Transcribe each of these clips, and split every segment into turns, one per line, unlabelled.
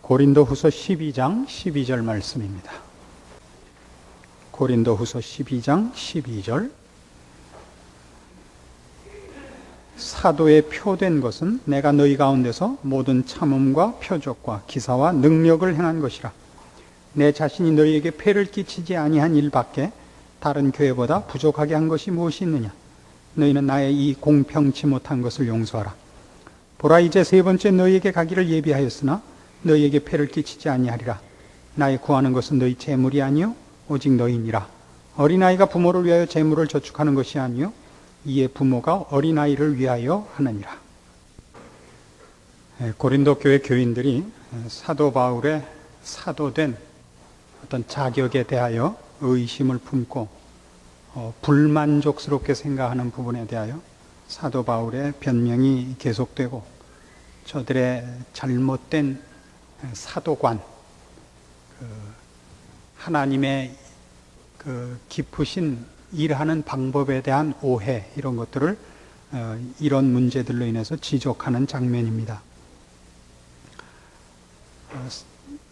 고린도후서 12장 12절 말씀입니다. 고린도후서 12장 12절. 사도의 표된 것은 내가 너희 가운데서 모든 참음과 표적과 기사와 능력을 행한 것이라. 내 자신이 너희에게 폐를 끼치지 아니한 일밖에 다른 교회보다 부족하게 한 것이 무엇이 있느냐. 너희는 나의 이 공평치 못한 것을 용서하라. 보라, 이제 세 번째 너희에게 가기를 예비하였으나 너희에게 폐를 끼치지 아니하리라. 나의 구하는 것은 너희 재물이 아니요 오직 너희니라. 어린아이가 부모를 위하여 재물을 저축하는 것이 아니요 이에 부모가 어린아이를 위하여 하느니라. 고린도 교회 교인들이 사도 바울의 사도된 어떤 자격에 대하여 의심을 품고 불만족스럽게 생각하는 부분에 대하여 사도 바울의 변명이 계속되고, 저들의 잘못된 사도관, 하나님의 깊으신 일하는 방법에 대한 오해, 이런 것들을 이런 문제들로 인해서 지적하는 장면입니다.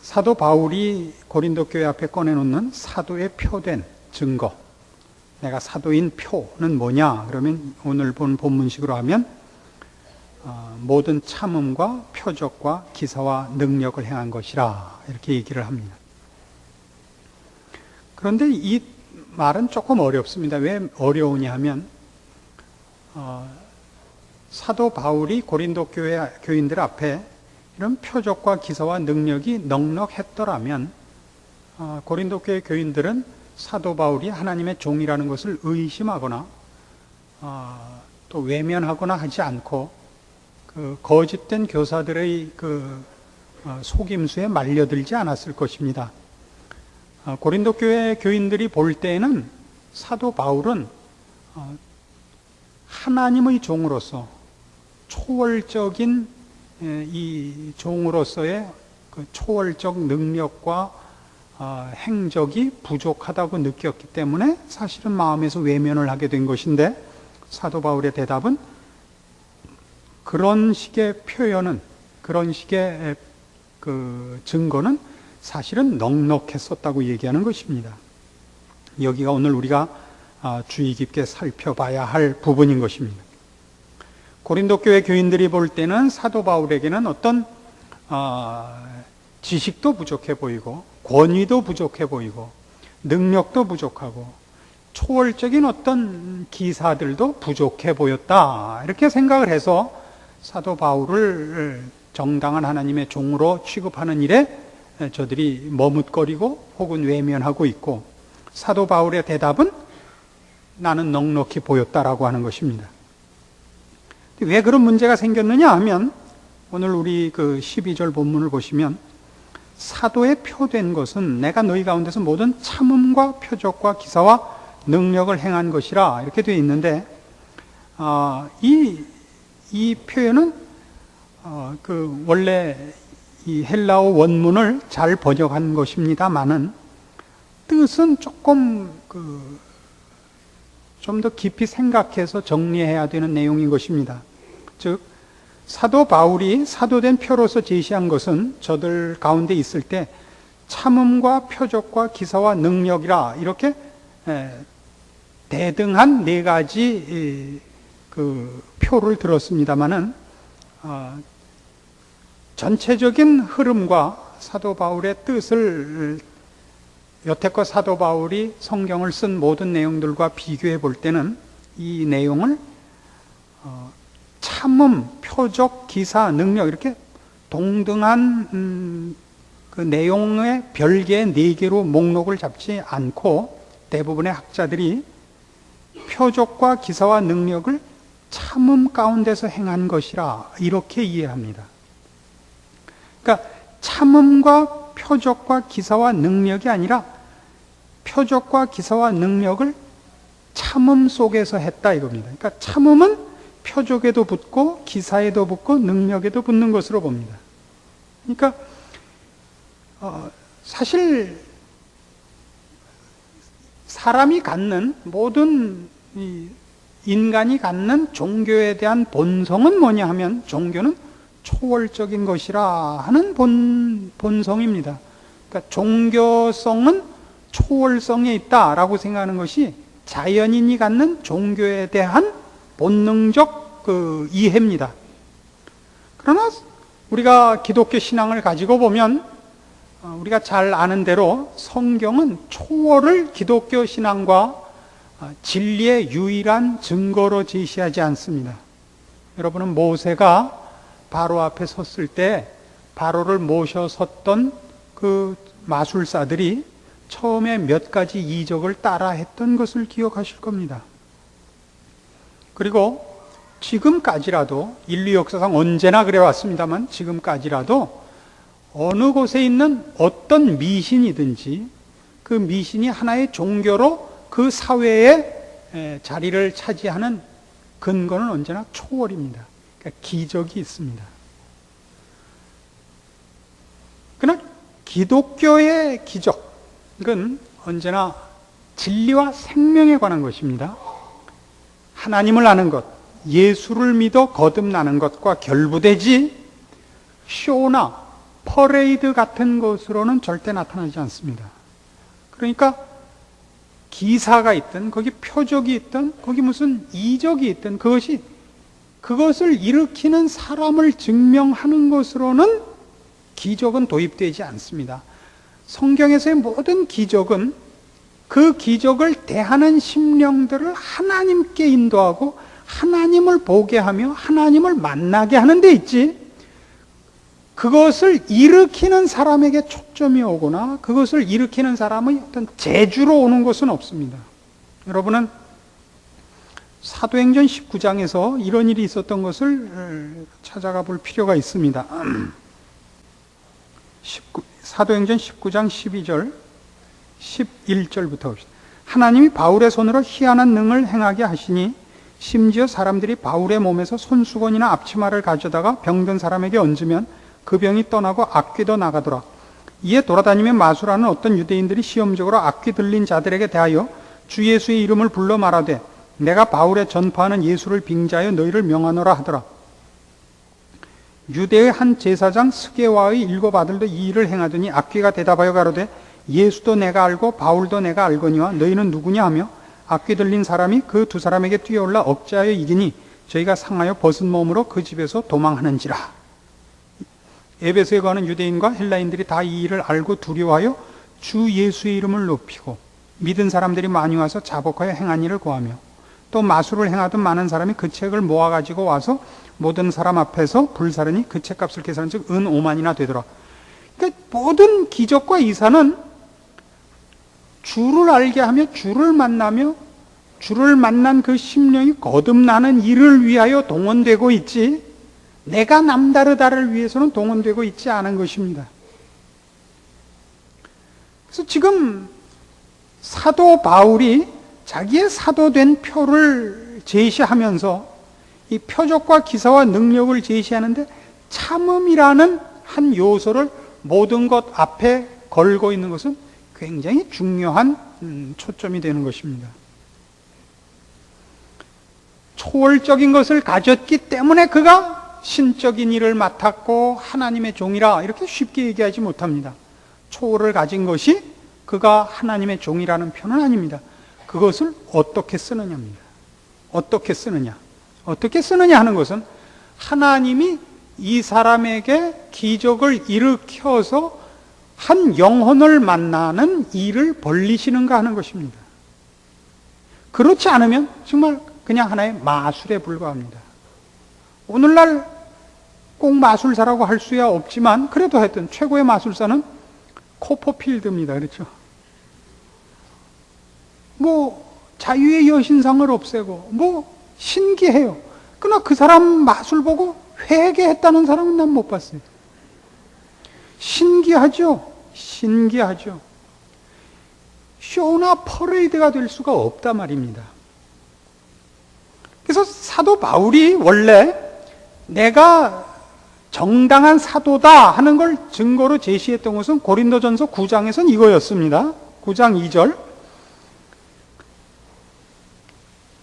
사도 바울이 고린도 교회 앞에 꺼내놓는 사도의 표된 증거, 내가 사도인 표는 뭐냐? 그러면 오늘 본 본문식으로 하면 모든 참음과 표적과 기사와 능력을 행한 것이라, 이렇게 얘기를 합니다. 그런데 이 말은 조금 어렵습니다. 왜 어려우냐 하면 사도 바울이 고린도 교회 교인들 앞에 이런 표적과 기사와 능력이 넉넉했더라면 고린도 교회 교인들은 사도 바울이 하나님의 종이라는 것을 의심하거나 또 외면하거나 하지 않고 거짓된 교사들의 속임수에 말려들지 않았을 것입니다. 고린도 교회 교인들이 볼 때에는 사도 바울은 하나님의 종으로서 초월적인 이 종으로서의 초월적 능력과 행적이 부족하다고 느꼈기 때문에 사실은 마음에서 외면을 하게 된 것인데, 사도 바울의 대답은 그런 식의 표현은, 그런 식의 증거는 사실은 넉넉했었다고 얘기하는 것입니다. 여기가 오늘 우리가 주의 깊게 살펴봐야 할 부분인 것입니다. 고린도 교회 교인들이 볼 때는 사도 바울에게는 어떤 지식도 부족해 보이고, 권위도 부족해 보이고, 능력도 부족하고, 초월적인 어떤 기사들도 부족해 보였다, 이렇게 생각을 해서 사도 바울을 정당한 하나님의 종으로 취급하는 일에 저들이 머뭇거리고 혹은 외면하고 있고, 사도 바울의 대답은 나는 넉넉히 보였다라고 하는 것입니다. 왜 그런 문제가 생겼느냐 하면, 오늘 우리 12절 본문을 보시면 사도의 표된 것은 내가 너희 가운데서 모든 참음과 표적과 기사와 능력을 행한 것이라, 이렇게 되어 있는데, 이 표현은 원래 이 헬라어 원문을 잘 번역한 것입니다만은 뜻은 조금 좀 더 깊이 생각해서 정리해야 되는 내용인 것입니다. 즉, 사도 바울이 사도된 표로서 제시한 것은 저들 가운데 있을 때 참음과 표적과 기사와 능력이라, 이렇게 대등한 네 가지 표를 들었습니다마는 전체적인 흐름과 사도 바울의 뜻을, 여태껏 사도 바울이 성경을 쓴 모든 내용들과 비교해 볼 때는 이 내용을 참음, 표적, 기사, 능력, 이렇게 동등한 그 내용의 별개의 4개로 목록을 잡지 않고 대부분의 학자들이 표적과 기사와 능력을 참음 가운데서 행한 것이라, 이렇게 이해합니다. 그러니까 참음과 표적과 기사와 능력이 아니라 표적과 기사와 능력을 참음 속에서 했다, 이겁니다. 그러니까 참음은 표적에도 붙고 기사에도 붙고 능력에도 붙는 것으로 봅니다. 그러니까 사실 사람이 갖는, 모든 인간이 갖는 종교에 대한 본성은 뭐냐 하면, 종교는 초월적인 것이라 하는 본성입니다. 그러니까 종교성은 초월성에 있다라고 생각하는 것이 자연인이 갖는 종교에 대한 본능적 이해입니다. 그러나 우리가 기독교 신앙을 가지고 보면 우리가 잘 아는 대로 성경은 초월을 기독교 신앙과 진리의 유일한 증거로 제시하지 않습니다. 여러분은 모세가 바로 앞에 섰을 때 바로를 모셔 섰던 그 마술사들이 처음에 몇 가지 이적을 따라 했던 것을 기억하실 겁니다. 그리고 지금까지라도 인류 역사상 언제나 그래왔습니다만 지금까지라도 어느 곳에 있는 어떤 미신이든지 그 미신이 하나의 종교로 그 사회에 자리를 차지하는 근거는 언제나 초월입니다. 그러니까 기적이 있습니다. 그러나 기독교의 기적은 언제나 진리와 생명에 관한 것입니다. 하나님을 아는 것, 예수를 믿어 거듭나는 것과 결부되지 쇼나 퍼레이드 같은 것으로는 절대 나타나지 않습니다. 그러니까 기사가 있든 거기 표적이 있든 거기 무슨 이적이 있든 그것을 일으키는 사람을 증명하는 것으로는 기적은 도입되지 않습니다. 성경에서의 모든 기적은 그 기적을 대하는 심령들을 하나님께 인도하고 하나님을 보게 하며 하나님을 만나게 하는 데 있지, 그것을 일으키는 사람에게 초점이 오거나 그것을 일으키는 사람의 어떤 재주로 오는 것은 없습니다. 여러분은 사도행전 19장에서 이런 일이 있었던 것을 찾아가 볼 필요가 있습니다. 사도행전 19장 12절 11절부터 봅시다. 하나님이 바울의 손으로 희한한 능을 행하게 하시니 심지어 사람들이 바울의 몸에서 손수건이나 앞치마를 가져다가 병든 사람에게 얹으면 그 병이 떠나고 악귀도 나가더라. 이에 돌아다니며 마술하는 어떤 유대인들이 시험적으로 악귀 들린 자들에게 대하여 주 예수의 이름을 불러 말하되 내가 바울의 전파하는 예수를 빙자하여 너희를 명하노라 하더라. 유대의 한 제사장 스게와의 7 아들도 이 일을 행하더니 악귀가 대답하여 가로되 예수도 내가 알고 바울도 내가 알거니와 너희는 누구냐 하며 악귀 들린 사람이 그 2 사람에게 뛰어올라 억제하여 이기니 저희가 상하여 벗은 몸으로 그 집에서 도망하는지라. 에베소에 가는 유대인과 헬라인들이 다 이 일을 알고 두려워하여 주 예수의 이름을 높이고 믿은 사람들이 많이 와서 자복하여 행한 일을 고하며 또 마술을 행하던 많은 사람이 그 책을 모아가지고 와서 모든 사람 앞에서 불사르니 그 책값을 계산한 즉 은 5만이나 되더라. 그러니까 모든 기적과 이사는 주를 알게 하며 주를 만나며 주를 만난 그 심령이 거듭나는 일을 위하여 동원되고 있지, 내가 남다르다를 위해서는 동원되고 있지 않은 것입니다. 그래서 지금 사도 바울이 자기의 사도된 표를 제시하면서 이 표적과 기사와 능력을 제시하는데 참음이라는 한 요소를 모든 것 앞에 걸고 있는 것은 굉장히 중요한 초점이 되는 것입니다. 초월적인 것을 가졌기 때문에 그가 신적인 일을 맡았고 하나님의 종이라 이렇게 쉽게 얘기하지 못합니다. 초월을 가진 것이 그가 하나님의 종이라는 표는 아닙니다. 그것을 어떻게 쓰느냐입니다. 어떻게 쓰느냐. 어떻게 쓰느냐 하는 것은 하나님이 이 사람에게 기적을 일으켜서 한 영혼을 만나는 일을 벌리시는가 하는 것입니다. 그렇지 않으면 정말 그냥 하나의 마술에 불과합니다. 오늘날 꼭 마술사라고 할 수야 없지만 그래도 하여튼 최고의 마술사는 코퍼필드입니다. 그렇죠? 자유의 여신상을 없애고 신기해요. 그러나 그 사람 마술 보고 회개했다는 사람은 난 못 봤어요. 신기하죠? 신기하죠. 쇼나 퍼레이드가 될 수가 없단 말입니다. 그래서 사도 바울이 원래 내가 정당한 사도다 하는 걸 증거로 제시했던 것은 고린도전서 9장에서는 이거였습니다. 9장 2절.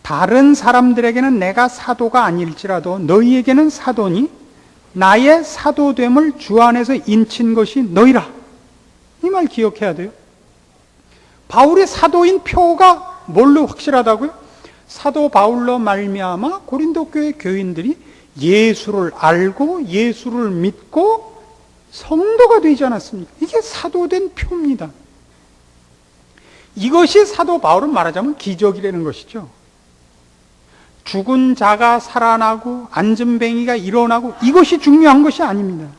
다른 사람들에게는 내가 사도가 아닐지라도 너희에게는 사도니 나의 사도됨을 주 안에서 인친 것이 너희라. 이 말 기억해야 돼요. 바울의 사도인 표가 뭘로 확실하다고요? 사도 바울로 말미암아 고린도 교회 교인들이 예수를 알고 예수를 믿고 성도가 되지 않았습니까? 이게 사도된 표입니다. 이것이 사도 바울은 말하자면 기적이라는 것이죠. 죽은 자가 살아나고 안전뱅이가 일어나고 이것이 중요한 것이 아닙니다.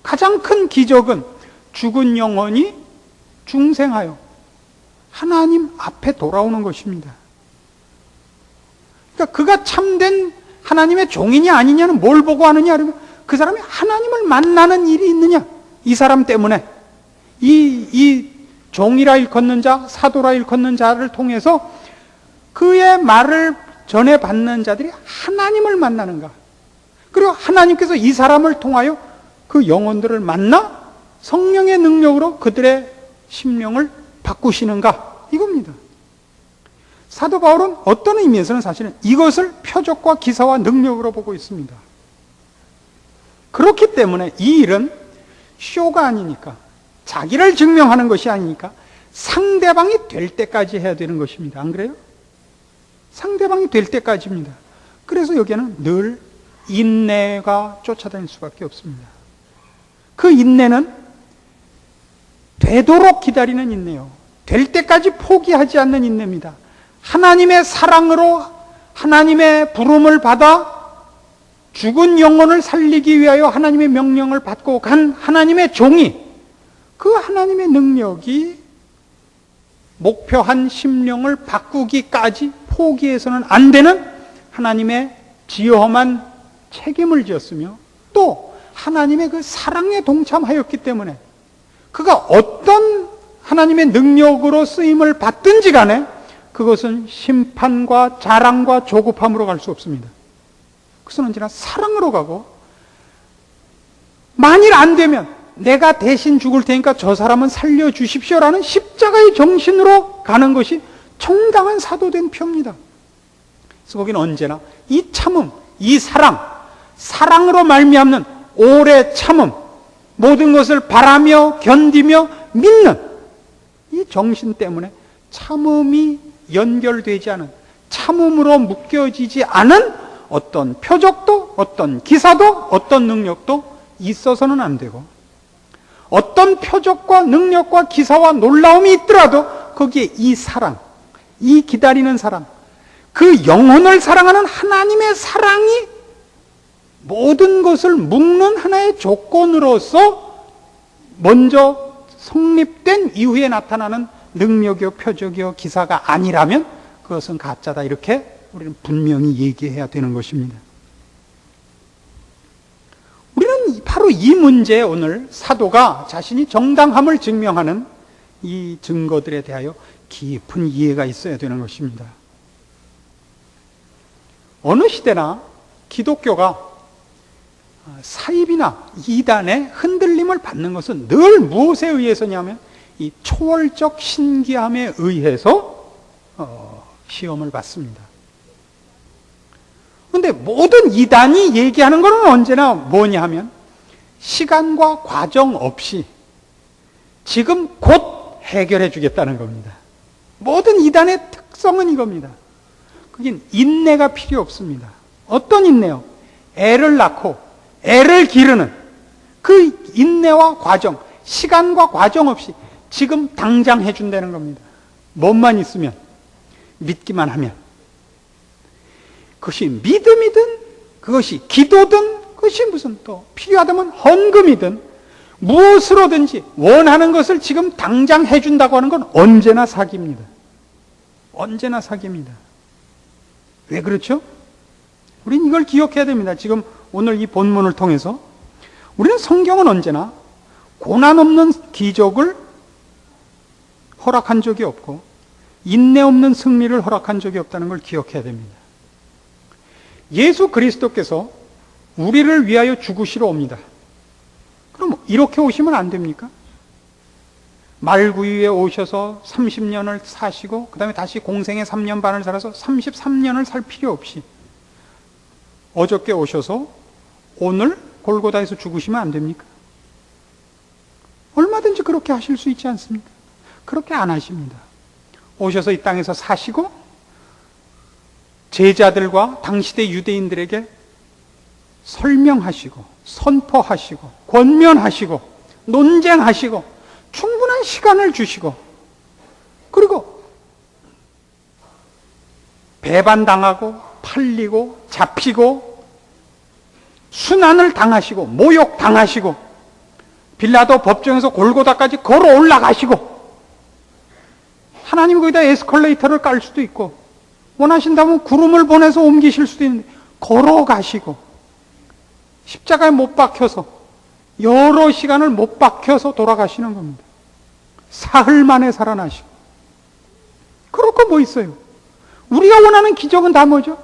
가장 큰 기적은 죽은 영혼이 중생하여 하나님 앞에 돌아오는 것입니다. 그러니까 그가 참된 하나님의 종이냐 아니냐는 뭘 보고 하느냐 그러면 그 사람이 하나님을 만나는 일이 있느냐, 이 사람 때문에 이 종이라 일컫는 자, 사도라 일컫는 자를 통해서 그의 말을 전해받는 자들이 하나님을 만나는가, 그리고 하나님께서 이 사람을 통하여 그 영혼들을 만나 성령의 능력으로 그들의 심령을 바꾸시는가, 이겁니다. 사도 바울은 어떤 의미에서는 사실은 이것을 표적과 기사와 능력으로 보고 있습니다. 그렇기 때문에 이 일은 쇼가 아니니까, 자기를 증명하는 것이 아니니까 상대방이 될 때까지 해야 되는 것입니다. 안 그래요? 상대방이 될 때까지입니다. 그래서 여기에는 늘 인내가 쫓아다닐 수밖에 없습니다. 그 인내는 되도록 기다리는 인내요. 될 때까지 포기하지 않는 인내입니다. 하나님의 사랑으로 하나님의 부름을 받아 죽은 영혼을 살리기 위하여 하나님의 명령을 받고 간 하나님의 종이, 그 하나님의 능력이 목표한 심령을 바꾸기까지 포기해서는 안 되는 하나님의 지엄한 책임을 지었으며, 또 하나님의 그 사랑에 동참하였기 때문에 그가 어떤 하나님의 능력으로 쓰임을 받든지 간에 그것은 심판과 자랑과 조급함으로 갈 수 없습니다. 그것은 언제나 사랑으로 가고, 만일 안 되면 내가 대신 죽을 테니까 저 사람은 살려주십시오라는 십자가의 정신으로 가는 것이 정당한 사도된 표입니다. 그래서 거기는 언제나 이 참음, 이 사랑으로 말미암는 오래 참음, 모든 것을 바라며 견디며 믿는 이 정신 때문에 참음이 연결되지 않은, 참음으로 묶여지지 않은 어떤 표적도, 어떤 기사도, 어떤 능력도 있어서는 안 되고, 어떤 표적과 능력과 기사와 놀라움이 있더라도 거기에 이 사랑, 이 기다리는 사랑, 그 영혼을 사랑하는 하나님의 사랑이 모든 것을 묶는 하나의 조건으로서 먼저 성립된 이후에 나타나는 능력이요 표적이요 기사가 아니라면 그것은 가짜다, 이렇게 우리는 분명히 얘기해야 되는 것입니다. 우리는 바로 이 문제에 오늘 사도가 자신이 정당함을 증명하는 이 증거들에 대하여 깊은 이해가 있어야 되는 것입니다. 어느 시대나 기독교가 사입이나 이단의 흔들림을 받는 것은 늘 무엇에 의해서냐면 이 초월적 신기함에 의해서 시험을 받습니다. 그런데 모든 이단이 얘기하는 것은 언제나 뭐냐 하면 시간과 과정 없이 지금 곧 해결해 주겠다는 겁니다. 모든 이단의 특성은 이겁니다. 그게 인내가 필요 없습니다. 어떤 인내요? 애를 낳고 애를 기르는 그 인내와 과정, 시간과 과정 없이 지금 당장 해준다는 겁니다. 뭐만 있으면, 믿기만 하면. 그것이 믿음이든 그것이 기도든 그것이 무슨 또 필요하다면 헌금이든 무엇으로든지 원하는 것을 지금 당장 해준다고 하는 건 언제나 사기입니다. 언제나 사기입니다. 왜 그렇죠? 우린 이걸 기억해야 됩니다. 지금 오늘 이 본문을 통해서 우리는 성경은 언제나 고난 없는 기적을 허락한 적이 없고 인내 없는 승리를 허락한 적이 없다는 걸 기억해야 됩니다. 예수 그리스도께서 우리를 위하여 죽으시러 옵니다. 그럼 이렇게 오시면 안 됩니까? 말구유에 오셔서 30년을 사시고 그 다음에 다시 공생의 3년 반을 살아서 33년을 살 필요 없이 어저께 오셔서 오늘 골고다에서 죽으시면 안 됩니까? 얼마든지 그렇게 하실 수 있지 않습니까? 그렇게 안 하십니다. 오셔서 이 땅에서 사시고 제자들과 당시대 유대인들에게 설명하시고 선포하시고 권면하시고 논쟁하시고 충분한 시간을 주시고 그리고 배반당하고 팔리고 잡히고 순환을 당하시고 모욕당하시고 빌라도 법정에서 골고다까지 걸어 올라가시고 하나님 거기다 에스컬레이터를 깔 수도 있고 원하신다면 구름을 보내서 옮기실 수도 있는데 걸어가시고 십자가에 못 박혀서 여러 시간을 못 박혀서 돌아가시는 겁니다. 사흘 만에 살아나시고 그럴 거 뭐 있어요? 우리가 원하는 기적은 다 뭐죠?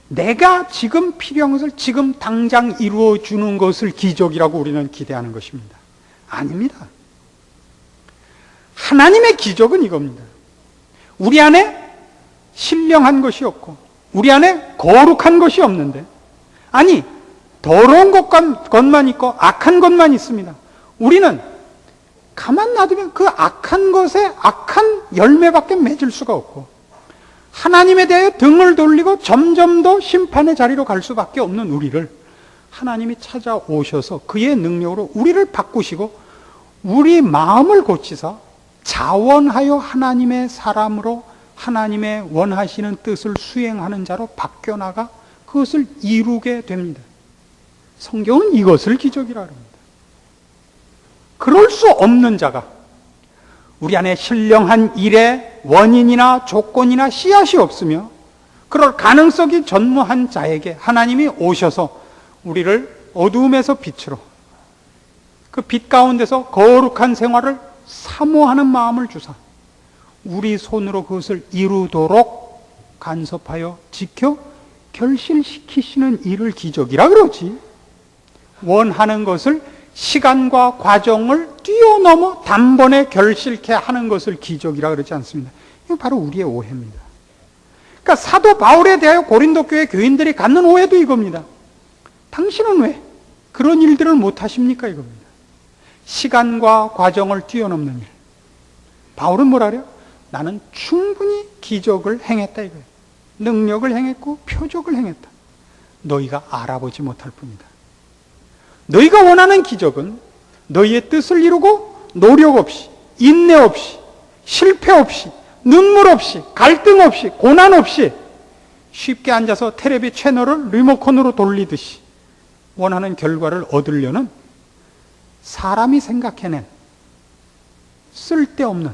내가 지금 필요한 것을 지금 당장 이루어주는 것을 기적이라고 우리는 기대하는 것입니다. 아닙니다. 하나님의 기적은 이겁니다. 우리 안에 신령한 것이 없고 우리 안에 거룩한 것이 없는데 아니 더러운 것만 있고 악한 것만 있습니다. 우리는 가만 놔두면 그 악한 것에 악한 열매밖에 맺을 수가 없고 하나님에 대해 등을 돌리고 점점 더 심판의 자리로 갈 수밖에 없는 우리를 하나님이 찾아오셔서 그의 능력으로 우리를 바꾸시고 우리 마음을 고치사 자원하여 하나님의 사람으로 하나님의 원하시는 뜻을 수행하는 자로 바뀌어나가 그것을 이루게 됩니다. 성경은 이것을 기적이라 합니다. 그럴 수 없는 자가 우리 안에 신령한 일의 원인이나 조건이나 씨앗이 없으며 그럴 가능성이 전무한 자에게 하나님이 오셔서 우리를 어두움에서 빛으로 그 빛 가운데서 거룩한 생활을 사모하는 마음을 주사 우리 손으로 그것을 이루도록 간섭하여 지켜 결실시키시는 일을 기적이라 그러지. 원하는 것을 시간과 과정을 뛰어넘어 단번에 결실케 하는 것을 기적이라 그러지 않습니다. 이건 바로 우리의 오해입니다. 그러니까 사도 바울에 대하여 고린도 교회 교인들이 갖는 오해도 이겁니다. 당신은 왜 그런 일들을 못하십니까? 이겁니다. 시간과 과정을 뛰어넘는 일. 바울은 뭐라 그래요? 나는 충분히 기적을 행했다 이거예요. 능력을 행했고 표적을 행했다. 너희가 알아보지 못할 뿐이다. 너희가 원하는 기적은 너희의 뜻을 이루고 노력 없이, 인내 없이, 실패 없이, 눈물 없이, 갈등 없이, 고난 없이 쉽게 앉아서 텔레비 채널을 리모컨으로 돌리듯이 원하는 결과를 얻으려는 사람이 생각해낸 쓸데없는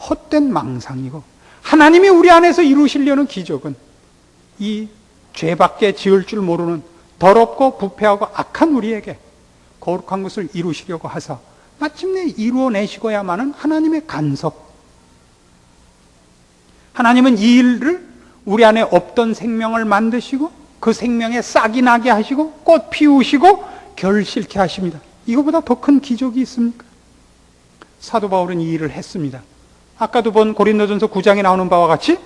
헛된 망상이고 하나님이 우리 안에서 이루시려는 기적은 이 죄밖에 지을 줄 모르는 더럽고 부패하고 악한 우리에게 거룩한 것을 이루시려고 하사 마침내 이루어내시고야만은 하나님의 간섭. 하나님은 이 일을 우리 안에 없던 생명을 만드시고 그 생명에 싹이 나게 하시고 꽃 피우시고 결실케 하십니다. 이거보다 더 큰 기적이 있습니까? 사도 바울은 이 일을 했습니다. 아까도 본 고린도전서 9장에 나오는 바와 같이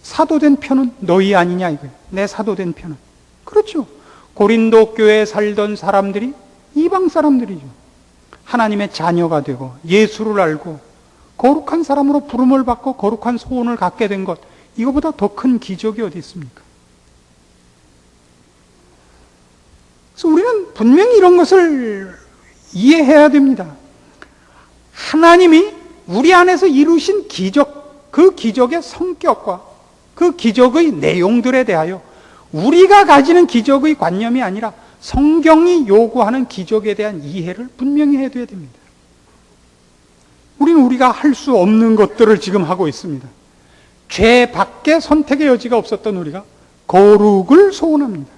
사도된 편은 너희 아니냐 이거예요. 내 사도된 편은. 그렇죠. 고린도 교회에 살던 사람들이 이방 사람들이죠. 하나님의 자녀가 되고 예수를 알고 거룩한 사람으로 부름을 받고 거룩한 소원을 갖게 된 것, 이거보다 더 큰 기적이 어디 있습니까? 그래서 우리는 분명히 이런 것을 이해해야 됩니다. 하나님이 우리 안에서 이루신 기적, 그 기적의 성격과 그 기적의 내용들에 대하여 우리가 가지는 기적의 관념이 아니라 성경이 요구하는 기적에 대한 이해를 분명히 해둬야 됩니다. 우리는 우리가 할 수 없는 것들을 지금 하고 있습니다. 죄 밖에 선택의 여지가 없었던 우리가 거룩을 소원합니다.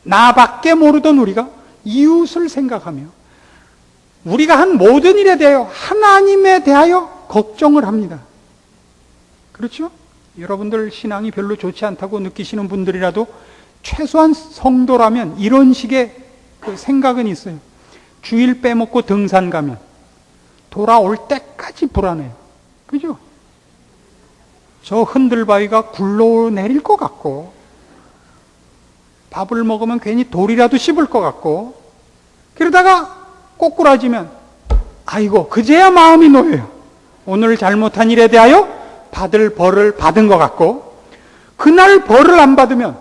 나밖에 모르던 우리가 이웃을 생각하며 우리가 한 모든 일에 대하여 하나님에 대하여 걱정을 합니다. 그렇죠? 여러분들 신앙이 별로 좋지 않다고 느끼시는 분들이라도 최소한 성도라면 이런 식의 그 생각은 있어요. 주일 빼먹고 등산 가면 돌아올 때까지 불안해요. 그죠? 저 흔들바위가 굴러내릴 것 같고 밥을 먹으면 괜히 돌이라도 씹을 것 같고, 그러다가 꼬꾸라지면 아이고 그제야 마음이 놓여요. 오늘 잘못한 일에 대하여 받을 벌을 받은 것 같고, 그날 벌을 안 받으면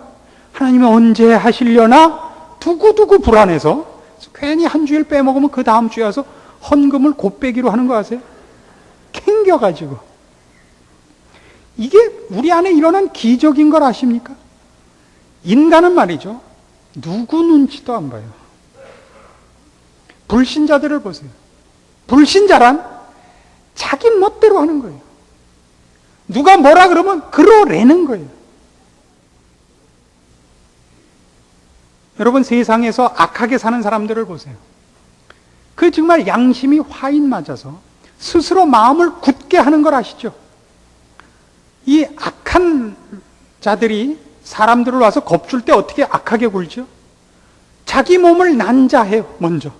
하나님이 언제 하시려나 두고두고 불안해서 괜히 한 주일 빼먹으면 그 다음 주에 와서 헌금을 곱빼기로 하는 거 아세요? 캥겨가지고. 이게 우리 안에 일어난 기적인 걸 아십니까? 인간은 말이죠, 누구 눈치도 안 봐요. 불신자들을 보세요. 불신자란 자기 멋대로 하는 거예요. 누가 뭐라 그러면 그러려는 거예요. 여러분, 세상에서 악하게 사는 사람들을 보세요. 그 정말 양심이 화인 맞아서 스스로 마음을 굳게 하는 걸 아시죠? 이 악한 자들이 사람들을 와서 겁줄 때 어떻게 악하게 굴죠? 자기 몸을 난자해요, 먼저.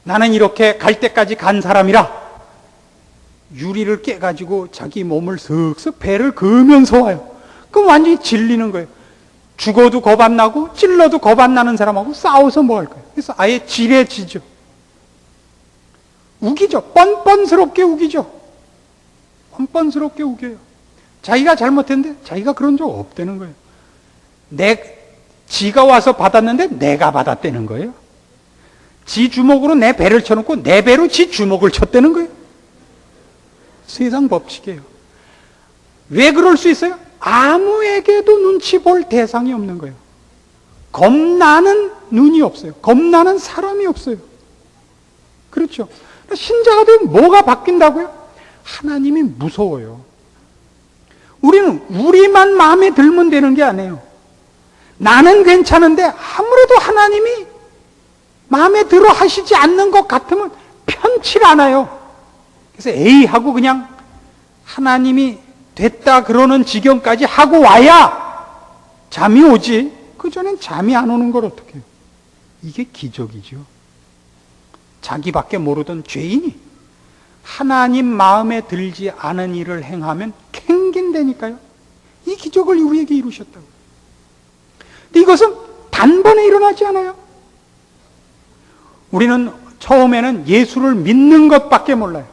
나는 이렇게 갈 때까지 간 사람이라 유리를 깨가지고 자기 몸을 슥슥 배를 그으면서 와요. 그럼 완전히 질리는 거예요. 죽어도 겁 안 나고 찔러도 겁 안 나는 사람하고 싸워서 뭐 할 거예요? 그래서 아예 지레지죠. 우기죠. 뻔뻔스럽게 우기죠. 뻔뻔스럽게 우겨요. 자기가 잘못했는데 자기가 그런 적 없다는 거예요. 지가 와서 받았는데 내가 받았다는 거예요. 지 주먹으로 내 배를 쳐놓고 내 배로 지 주먹을 쳤다는 거예요. 세상 법칙이에요. 왜 그럴 수 있어요? 아무에게도 눈치 볼 대상이 없는 거예요. 겁나는 눈이 없어요. 겁나는 사람이 없어요. 그렇죠? 신자가 되면 뭐가 바뀐다고요? 하나님이 무서워요. 우리는 우리만 마음에 들면 되는 게 아니에요. 나는 괜찮은데 아무래도 하나님이 마음에 들어 하시지 않는 것 같으면 편치를 않아요. 그래서 에이 하고 그냥 하나님이 됐다 그러는 지경까지 하고 와야 잠이 오지. 그전엔 잠이 안 오는 걸 어떡해요? 이게 기적이죠. 자기밖에 모르던 죄인이 하나님 마음에 들지 않은 일을 행하면 캥긴다니까요. 이 기적을 우리에게 이루셨다고. 근데 이것은 단번에 일어나지 않아요. 우리는 처음에는 예수를 믿는 것밖에 몰라요.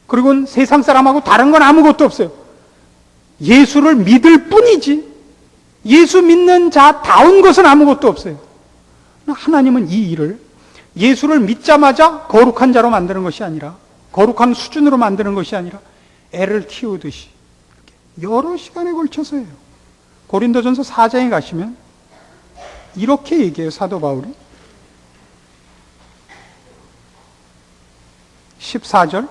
그리고 세상 사람하고 다른 건 아무것도 없어요. 예수를 믿을 뿐이지 예수 믿는 자다운 것은 아무것도 없어요. 하나님은 이 일을 예수를 믿자마자 거룩한 자로 만드는 것이 아니라, 거룩한 수준으로 만드는 것이 아니라 애를 키우듯이 여러 시간에 걸쳐서 해요. 고린도전서 4장에 가시면 이렇게 얘기해요. 사도 바울이 14절,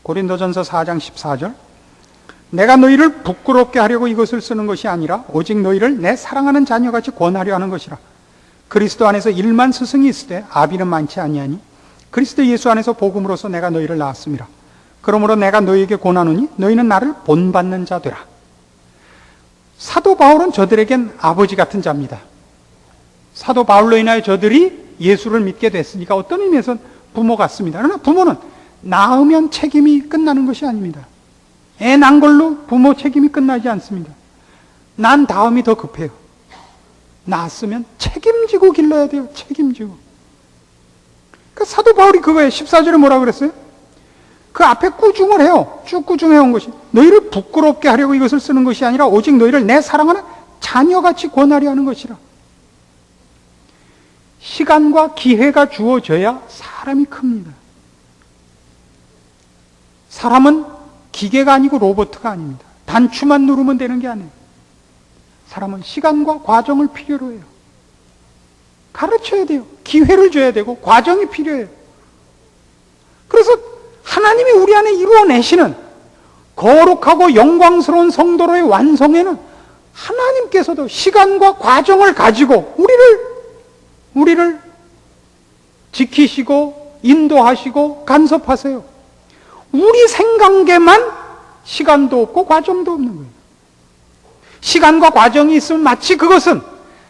고린도전서 4장 14절, 내가 너희를 부끄럽게 하려고 이것을 쓰는 것이 아니라 오직 너희를 내 사랑하는 자녀같이 권하려 하는 것이라. 그리스도 안에서 일만 스승이 있으되 아비는 많지 아니하니 그리스도 예수 안에서 복음으로서 내가 너희를 낳았음이라. 그러므로 내가 너희에게 권하노니 너희는 나를 본받는 자 되라. 사도 바울은 저들에겐 아버지 같은 자입니다. 사도 바울로 인하여 저들이 예수를 믿게 됐으니까 어떤 의미에서는 부모 같습니다. 그러나 부모는 낳으면 책임이 끝나는 것이 아닙니다. 애 난 걸로 부모 책임이 끝나지 않습니다. 난 다음이 더 급해요. 낳았으면 책임지고 길러야 돼요. 책임지고. 그 사도 바울이 그거에 14절에 뭐라 그랬어요? 그 앞에 꾸중을 해요. 쭉 꾸중해 온 것이 너희를 부끄럽게 하려고 이것을 쓰는 것이 아니라 오직 너희를 내 사랑하는 자녀같이 권하려 하는 것이라. 시간과 기회가 주어져야 사람이 큽니다. 사람은 기계가 아니고 로봇가 아닙니다. 단추만 누르면 되는 게 아니에요. 사람은 시간과 과정을 필요로 해요. 가르쳐야 돼요. 기회를 줘야 되고 과정이 필요해요. 그래서 하나님이 우리 안에 이루어내시는 거룩하고 영광스러운 성도로의 완성에는 하나님께서도 시간과 과정을 가지고 우리를 지키시고 인도하시고 간섭하세요. 우리 생각에만 시간도 없고 과정도 없는 거예요. 시간과 과정이 있으면 마치 그것은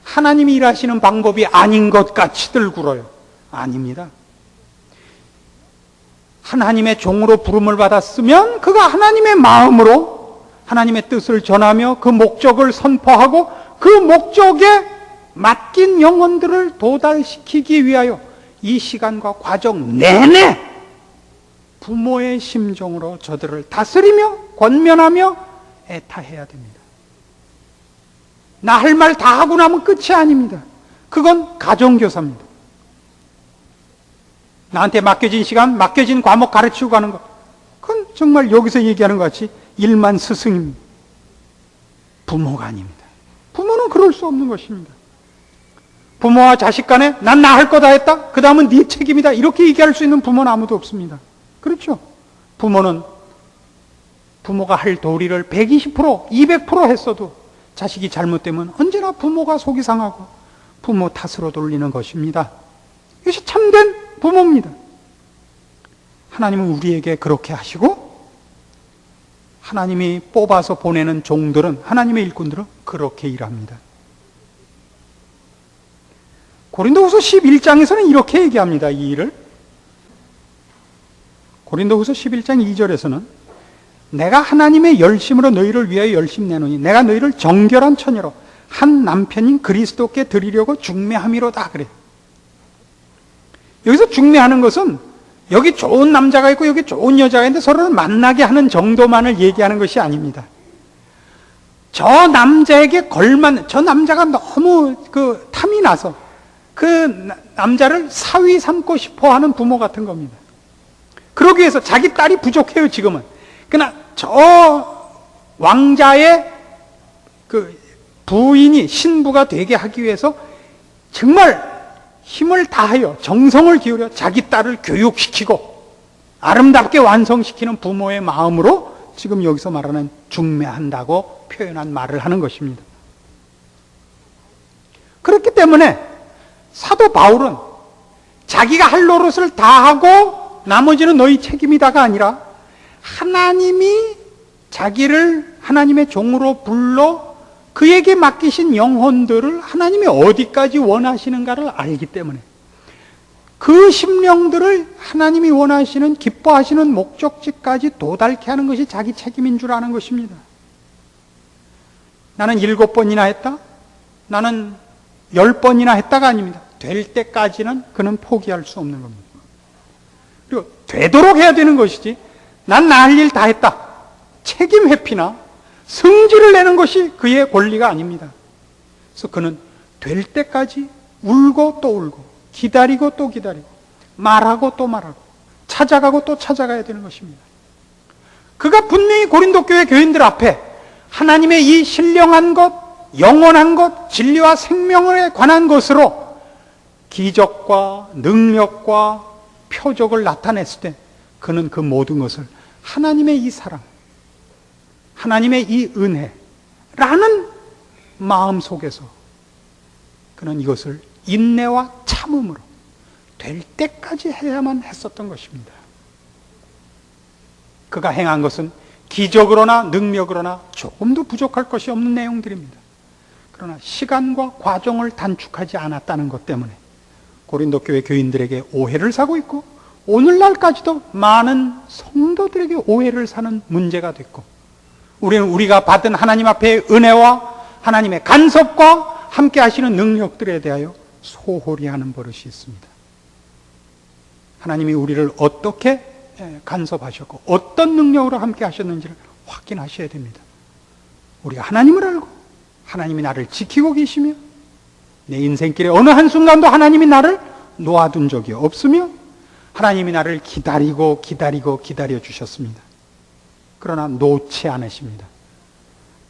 하나님이 일하시는 방법이 아닌 것 같이들 굴어요. 아닙니다. 하나님의 종으로 부름을 받았으면 그가 하나님의 마음으로 하나님의 뜻을 전하며 그 목적을 선포하고 그 목적에 맡긴 영혼들을 도달시키기 위하여 이 시간과 과정 내내 부모의 심정으로 저들을 다스리며 권면하며 애타해야 됩니다. 나 할 말 다 하고 나면 끝이 아닙니다. 그건 가정교사입니다. 나한테 맡겨진 시간, 맡겨진 과목 가르치고 가는 것, 그건 정말 여기서 얘기하는 것 같이 일만 스승입니다. 부모가 아닙니다. 부모는 그럴 수 없는 것입니다. 부모와 자식 간에 난 나 할 거 다 했다, 그 다음은 네 책임이다, 이렇게 얘기할 수 있는 부모는 아무도 없습니다. 그렇죠? 부모는 부모가 할 도리를 120%, 200% 했어도 자식이 잘못되면 언제나 부모가 속이 상하고 부모 탓으로 돌리는 것입니다. 이것이 참된 부모입니다. 하나님은 우리에게 그렇게 하시고 하나님이 뽑아서 보내는 종들은, 하나님의 일꾼들은 그렇게 일합니다. 고린도후서 11장에서는 이렇게 얘기합니다. 이 일을. 고린도후서 11장 2절에서는 내가 하나님의 열심으로 너희를 위하여 열심 내노니 내가 너희를 정결한 처녀로 한 남편인 그리스도께 드리려고 중매함이로다, 그래. 여기서 중매하는 것은 여기 좋은 남자가 있고 여기 좋은 여자가 있는데 서로를 만나게 하는 정도만을 얘기하는 것이 아닙니다. 저 남자에게 걸맞는, 저 남자가 너무 탐이 나서 그 남자를 사위 삼고 싶어 하는 부모 같은 겁니다. 그러기 위해서 자기 딸이 부족해요, 지금은. 그러나 저 왕자의 부인이, 신부가 되게 하기 위해서 정말 힘을 다하여 정성을 기울여 자기 딸을 교육시키고 아름답게 완성시키는 부모의 마음으로 지금 여기서 말하는 중매한다고 표현한 말을 하는 것입니다. 그렇기 때문에 사도 바울은 자기가 할 노릇을 다 하고 나머지는 너희 책임이다가 아니라 하나님이 자기를 하나님의 종으로 불러 그에게 맡기신 영혼들을 하나님이 어디까지 원하시는가를 알기 때문에 그 심령들을 하나님이 원하시는, 기뻐하시는 목적지까지 도달케 하는 것이 자기 책임인 줄 아는 것입니다. 나는 7번이나 했다, 나는 10번이나 했다가 아닙니다. 될 때까지는 그는 포기할 수 없는 겁니다. 그리고 되도록 해야 되는 것이지, 난 나 할 일 다 했다, 책임 회피나 성질을 내는 것이 그의 권리가 아닙니다. 그래서 그는 될 때까지 울고 또 울고, 기다리고 또 기다리고, 말하고 또 말하고, 찾아가고 또 찾아가야 되는 것입니다. 그가 분명히 고린도 교회 교인들 앞에 하나님의 이 신령한 것, 영원한 것, 진리와 생명에 관한 것으로 기적과 능력과 표적을 나타냈을 때 그는 그 모든 것을 하나님의 이 사랑, 하나님의 이 은혜라는 마음 속에서 그는 이것을 인내와 참음으로 될 때까지 해야만 했었던 것입니다. 그가 행한 것은 기적으로나 능력으로나 조금도 부족할 것이 없는 내용들입니다. 그러나 시간과 과정을 단축하지 않았다는 것 때문에 고린도 교회 교인들에게 오해를 사고 있고 오늘날까지도 많은 성도들에게 오해를 사는 문제가 됐고, 우리는 우리가 받은 하나님 앞에 은혜와 하나님의 간섭과 함께 하시는 능력들에 대하여 소홀히 하는 버릇이 있습니다. 하나님이 우리를 어떻게 간섭하셨고 어떤 능력으로 함께 하셨는지를 확인하셔야 됩니다. 우리가 하나님을 알고 하나님이 나를 지키고 계시며 내 인생길에 어느 한순간도 하나님이 나를 놓아둔 적이 없으며 하나님이 나를 기다리고 기다려 주셨습니다. 그러나 놓지 않으십니다.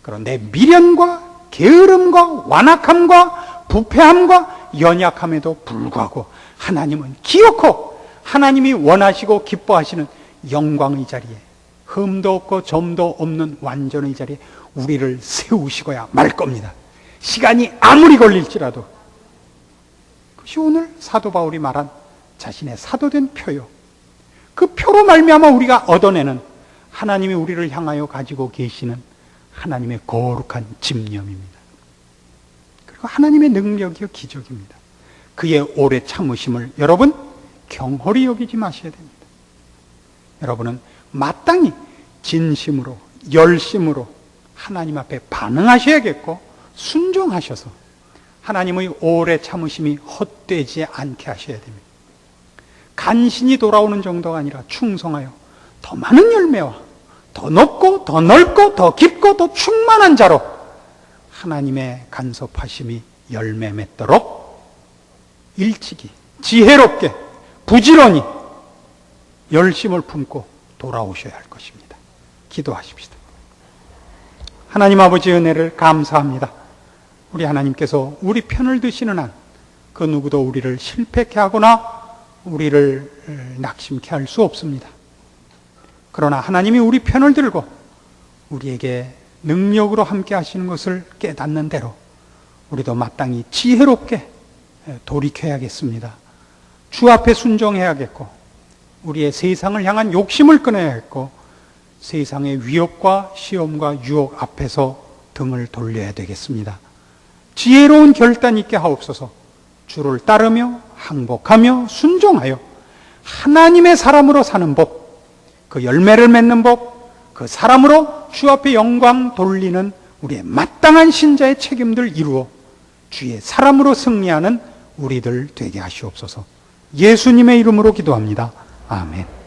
그런 내 미련과 게으름과 완악함과 부패함과 연약함에도 불구하고 하나님은 기어코 하나님이 원하시고 기뻐하시는 영광의 자리에, 흠도 없고 점도 없는 완전의 자리에 우리를 세우시고야 말 겁니다. 시간이 아무리 걸릴지라도. 그것이 오늘 사도 바울이 말한 자신의 사도된 표요, 그 표로 말미암아 우리가 얻어내는 하나님이 우리를 향하여 가지고 계시는 하나님의 거룩한 집념입니다. 그리고 하나님의 능력이요 기적입니다. 그의 오래 참으심을 여러분 경홀히 여기지 마셔야 됩니다. 여러분은 마땅히 진심으로 열심으로 하나님 앞에 반응하셔야겠고 순종하셔서 하나님의 오래 참으심이 헛되지 않게 하셔야 됩니다. 간신히 돌아오는 정도가 아니라 충성하여 더 많은 열매와 더 높고 더 넓고 더 깊고 더 충만한 자로 하나님의 간섭하심이 열매 맺도록 일찍이 지혜롭게 부지런히 열심을 품고 돌아오셔야 할 것입니다. 기도하십시다. 하나님 아버지 은혜를 감사합니다. 우리 하나님께서 우리 편을 드시는 한 그 누구도 우리를 실패케 하거나 우리를 낙심케 할 수 없습니다. 그러나 하나님이 우리 편을 들고 우리에게 능력으로 함께 하시는 것을 깨닫는 대로 우리도 마땅히 지혜롭게 돌이켜야겠습니다. 주 앞에 순종해야겠고 우리의 세상을 향한 욕심을 끊어야겠고 세상의 위협과 시험과 유혹 앞에서 등을 돌려야 되겠습니다. 지혜로운 결단 있게 하옵소서. 주를 따르며 항복하며 순종하여 하나님의 사람으로 사는 법, 그 열매를 맺는 법, 그 사람으로 주 앞에 영광 돌리는 우리의 마땅한 신자의 책임들 이루어 주의 사람으로 승리하는 우리들 되게 하시옵소서. 예수님의 이름으로 기도합니다. 아멘.